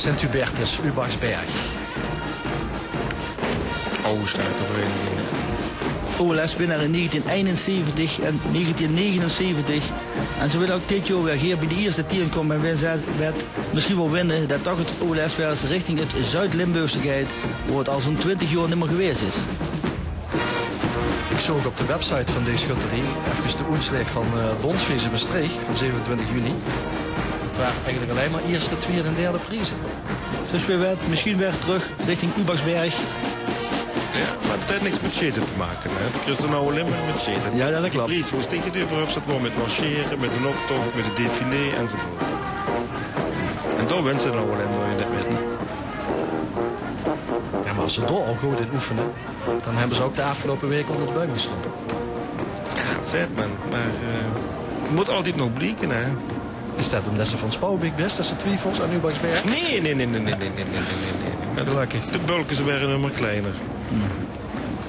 Sint-Hubertus, Ubachsberg. Oude sterke vereniging. OLS-winnaar in 1971 en 1979. En ze willen ook dit jaar weer hier bij de eerste 10 komen en werd misschien wel winnen. Dat toch het OLS weer eens richting het Zuid-Limburgse gaat, waar het al zo'n 20 jaar niet meer geweest is. Ik zoog op de website van deze schutterie even de uitslag van Bondsvieze Maastricht van 27 juni. Het waren eigenlijk alleen maar eerste, tweede en derde prijzen. Dus we werden misschien weer terug richting Ubachsberg. Ja, maar het heeft niks met scheten te maken. Hè. De Christen Oude Limburg met scheten. Ja, dat klopt. De prijs was tegen de voorop zat met marcheren, met een optocht, met een défilé enzovoort. En daar wint ze de Oude Limburg in dit midden. Ja, maar als ze door al goed in oefenen, dan hebben ze ook de afgelopen week onder de buik gestaan. Ja, het zegt men. Maar het moet altijd nog blijken, hè. Is dat omdat ze van Spouwbeek wist, dat ze twijfels aan Ubachsberg? Nee. Maar Doe ik. de bulken werden nog maar kleiner.